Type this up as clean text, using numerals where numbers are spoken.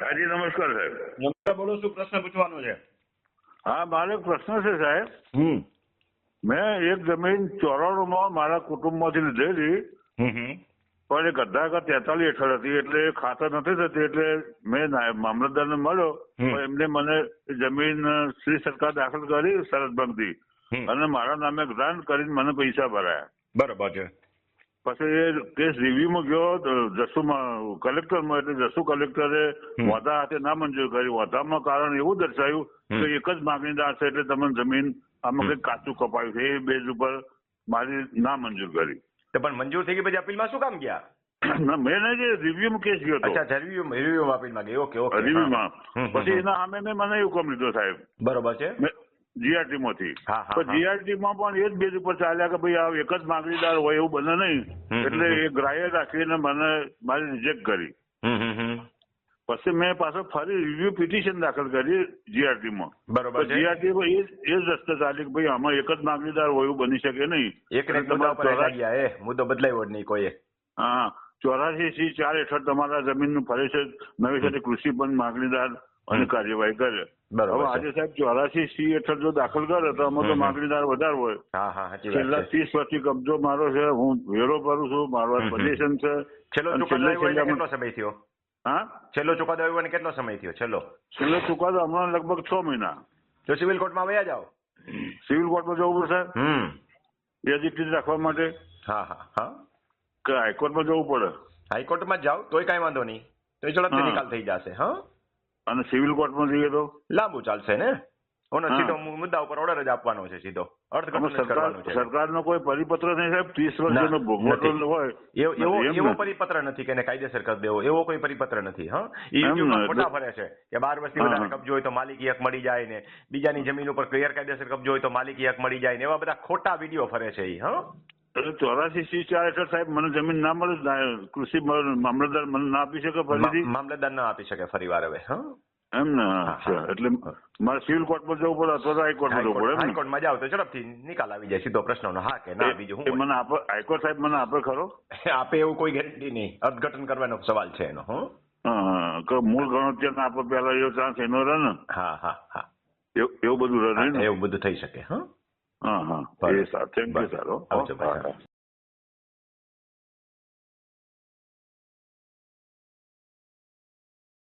હાજી નમસ્કાર સાહેબ. નમસ્કાર, બોલો, શું પ્રશ્ન પૂછવાનો છે? હા, મારો એક પ્રશ્ન છે સાહેબ. મેં એક જમીન 94 મારા કુટુંબમાંથી લીધેલી, પણ એ ગઢડા 43 હેઠળ હતી, એટલે ખાતર નથી થતી, એટલે મેં મામલતદારને મળ્યો, પણ એમને મને જમીન શ્રી સરકાર દાખલ કરી શરત ભંગથી, અને મારા નામે ગ્રાન્ટ કરીને મને પૈસા ભરાયા. બરોબર છે. પછી એ કેસ રિવ્યુમાં ગયો જસુમાં કલેક્ટરમાં, એટલે જસુ કલેક્ટરે વોધા હાથે ના મંજૂર કરી. વોધામાં કારણ એવું દર્શાવ્યું કે એક જ માગણીદાર છે, એટલે તમને જમીન આમાં કંઈક કાચું કપાયું છે, એ બેઝ ઉપર મારી ના મંજૂર કરી. પણ મંજૂર થઈ ગઈ પછી અપીલમાં શું કામ ગયા? ના, મેં નહીં, રિવ્યુમાં કેસ ગયો હતો. અચ્છા, રિવ્યુમાં અપીલમાં ગયા. ઓકે. રિવ્યુમાં પછી એના સામે મેં મને એવું કામ લીધો સાહેબ. બરોબર છે. જીઆરટી માંથી. તો જીઆરટી માં પણ એ જ બેઝ ઉપર ચાલ્યા કે ભાઈ આ એક જ માગણીદાર હોય એવું બને નહીં, એટલે એ ગ્રાહ્ય રાખીને મને મારી રિજેક્ટ કરી. પછી મેં પાછો ફરી રિવ્યુ પિટિશન દાખલ કરી જીઆરટી માં. બરોબર છે. જીઆરટી માં એ જ રસ્તે ચાલી કે ભાઈ આમાં એક જ માગણીદાર હોય એવું બની શકે નહીં. મુદ્દો બદલાયો જ નહીં કોઈ. હા, 84C4 હેઠળ તમારા જમીનનું ફરે છે, નવી સાથે કૃષિ પણ માગણીદાર અને કાર્યવાહી કરે. હવે આજે સાહેબ 84C હેઠળ જો દાખલ કરે તો આમાં તો માગણીદાર વધારે હોય. છેલ્લા 30 વર્ષથી કબજો મારો છે, હું વેરો ભરું છું, મારો પોઝિશન છે. છેલ્લો ચુકાદો કેટલો સમય થયો? હા, છેલ્લો ચુકાદો આવ્યો કેટલો સમય થયો? છેલ્લો ચુકાદો હમણાં લગભગ 6 મહિના. તો સિવિલ કોર્ટમાં વયા જાઓ. સિવિલ કોર્ટમાં જવું પડશે એજીટી રાખવા માટે. કે હાઈકોર્ટમાં જવું પડે? હાઈકોર્ટમાં જાઓ તોય કઈ વાંધો નહીં, તો ઝડપથી નિકાલ થઈ જશે. અને સિવિલ કોર્ટમાં જઈએ તો લાંબુ ચાલશે ને. સીધો મુદ્દા ઉપર ઓર્ડર જ આપવાનો છે, સીધો અર્થઘટન કરવાનું છે. સરકારનો કોઈ પરિપત્ર નહીં સાહેબ? 30 વર્ષનો ભોગવટો હોય એવો પરિપત્ર નથી કે કાયદેસર કરી દેવો, એવો કોઈ પરિપત્ર નથી. ખોટા ફરે છે કે 12 વર્ષથી વધારે કબજો હોય તો માલિકી હક મળી જાય ને, બીજાની જમીન ઉપર ગેરકાયદેસર કબજો હોય તો માલિકી હક મળી જાય ને, એવા બધા ખોટા વિડીયો ફરે છે. એટલે 84C4 હેઠળ સાહેબ મને જમીન ના મળે, કૃષિ મામલતદાર મને ના આપી શકે ફરીથી? મામલતદાર ના આપી શકે ફરી વાર હવે. એમ ને? એટલે મારે સિવિલ કોર્ટમાં જવું પડે અથવા તો હાઈકોર્ટમાં જવું પડે? હાઈકોર્ટમાં જાવ તો ઝડપથી નિકાલ આવી જાય સીધો પ્રશ્નનો. હા કે ના? બીજું હું મને આપે હાઈકોર્ટ સાહેબ? મને આપે ખરો? આપે એવું કોઈ ગેરંટી નહીં, અર્થઘટન કરવાનો સવાલ છે એનો. મૂળ ગણતરી ના આપે પેલા એવો ચાન્સ એનો રહે ને? એવું બધું રહે ને? એવું બધું થઈ શકે. હા, એ સારું. થેન્ક યુ સારો.